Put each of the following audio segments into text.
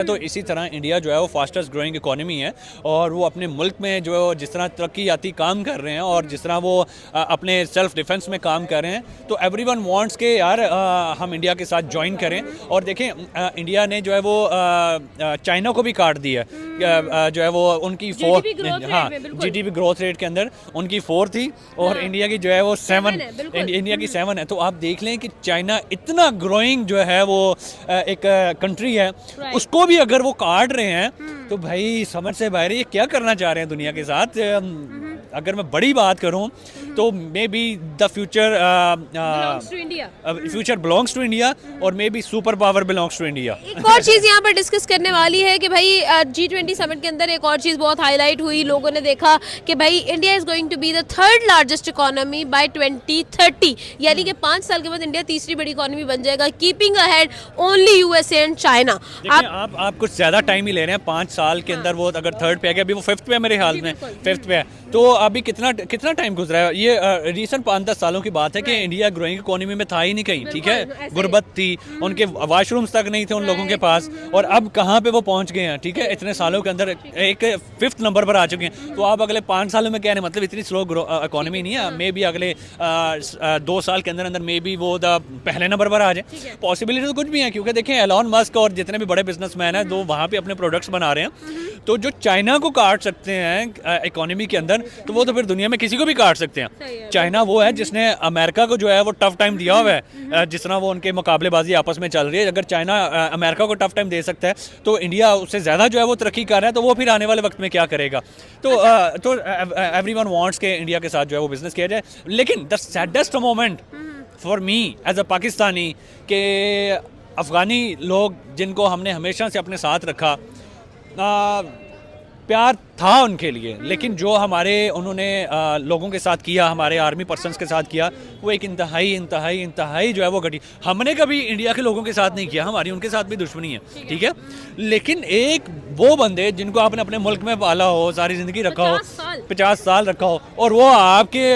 तो इसी तरह इंडिया जो है वो फास्टेस्ट ग्रोइंग इकोनॉमी है और वो अपने मुल्क में जो जिस तरह तरक्की याती काम कर रहे हैं और जिस तरह वो अपने सेल्फ डिफेंस में काम कर रहे हैं, तो एवरीवन वांट्स के यार हम इंडिया के साथ ज्वाइन करें। और देखें इंडिया ने जो है वो चाइना को भी काट दिया जो है वो उनकी जीडीपी ग्रोथ रेट के अंदर उनकी 4 थी और इंडिया की जो है वो 7 इंडिया की 7 है। तो आप देख लें कि चाइना इतना ग्रोइंग जो है वो एक कंट्री है, उसको भी अगर वो काट रहे हैं तो भाई समझ से बाहर ये क्या करना चाह रहे हैं दुनिया के साथ। अगर मैं बड़ी बात करूं तो maybe the future belongs to India और maybe super power belongs to India. एक और चीज़ यहाँ पर डिस्कस करने वाली है कि भाई G20 समिट के अंदर एक और चीज़ बहुत हाईलाइट हुई, लोगों ने देखा कि भाई India is going to be the 3rd largest economy by 2030, यानी कि 5 साल के बाद इंडिया तीसरी बड़ी इकोनॉमी बन जाएगा, keeping ahead only USA and China. आप कुछ ज़्यादा टाइम ही ले रहे हैं, 5 साल के अंदर वो अगर 3rd पे आ गया, अभी वो 5th पे है मेरे ख्याल में, 5th पे है। तो अभी कितना टाइम गुजरा है, ये रिसेंट 5-10 सालों की बात है कि इंडिया ग्रोइंग इकोनॉमी में था ही नहीं कहीं, ठीक है। गुर्बत थी, उनके वॉशरूम्स तक नहीं थे उन लोगों के पास, और अब कहाँ पे वो पहुंच गए हैं, ठीक है। इतने सालों के अंदर एक 5th नंबर पर आ चुके हैं। तो आप अगले 5 सालों में क्या है, मतलब इतनी स्लो इकोनॉमी नहीं है, मे बी अगले 2 साल के अंदर मे बी वो पहले नंबर पर आ जाए। पॉसिबिलिटी तो कुछ भी है, क्योंकि देखें एलॉन मस्क और जितने भी बड़े बिजनेसमैन हैं तो वहाँ पे अपने प्रोडक्ट्स बना रहे हैं। तो जो चाइना को काट सकते हैं इकोनॉमी के अंदर, तो वो तो फिर दुनिया में किसी को भी काट सकते हैं। चाइना वो है जिसने अमेरिका को जो है वो टफ टाइम दिया हुआ है, जिस तरह वो उनके मुकाबलेबाजी आपस में चल रही है। अगर चाइना अमेरिका को टफ टाइम दे सकता है तो इंडिया उससे ज़्यादा जो है वो तरक्की कर रहा है, तो वो फिर आने वाले वक्त में क्या करेगा। तो एवरीवन वांट्स के इंडिया के साथ जो है वो बिजनेस किया जाए। लेकिन the saddest moment for me as a Pakistani के अफ़गानी लोग जिनको हमने हमेशा से अपने साथ रखा, प्यार था उनके लिए, लेकिन जो हमारे उन्होंने लोगों के साथ किया, हमारे आर्मी पर्सन्स के साथ किया, वो एक इंतहाई जो है वो घटी। हमने कभी इंडिया के लोगों के साथ नहीं किया, हमारी उनके साथ भी दुश्मनी है, ठीक है। लेकिन एक वो बंदे जिनको आपने अपने मुल्क में पाला हो, सारी ज़िंदगी रखा हो, 50 साल रखा हो, और वो आपके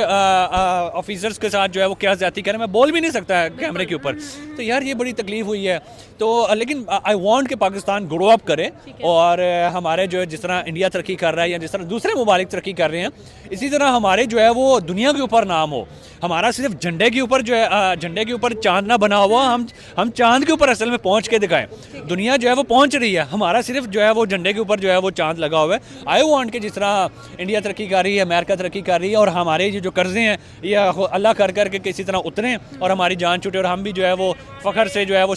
ऑफिसर्स के साथ जो है वो क्या ज़्यादती करें, मैं बोल भी नहीं सकता कैमरे के ऊपर। तो यार ये बड़ी तकलीफ हुई है। तो लेकिन आई वांट कि पाकिस्तान ग्रो अप करे और हमारे जो है जिस तरह इंडिया तरक्की कर रहा है या जिस तरह दूसरे ममालिक तरक्की कर रहे हैं, इसी तरह हमारे जो है वो दुनिया के ऊपर नाम हो। हमारा सिर्फ झंडे के ऊपर जो है झंडे के ऊपर चांद ना बना हुआ, हम चांद के ऊपर असल में पहुंच के दिखाएं। दुनिया जो है वो पहुंच रही है, हमारा सिर्फ जो है वो झंडे के ऊपर जो है वो चांद लगा हुआ है। आई वांट कि जिस तरह इंडिया तरक्की कर रही है, अमेरिका तरक्की कर रही है, और हमारे जो कर्जे हैं ये अल्लाह कर के किसी तरह उतरें और हमारी जान छूटे और हम भी जो है वो फ़ख्र से जो है वो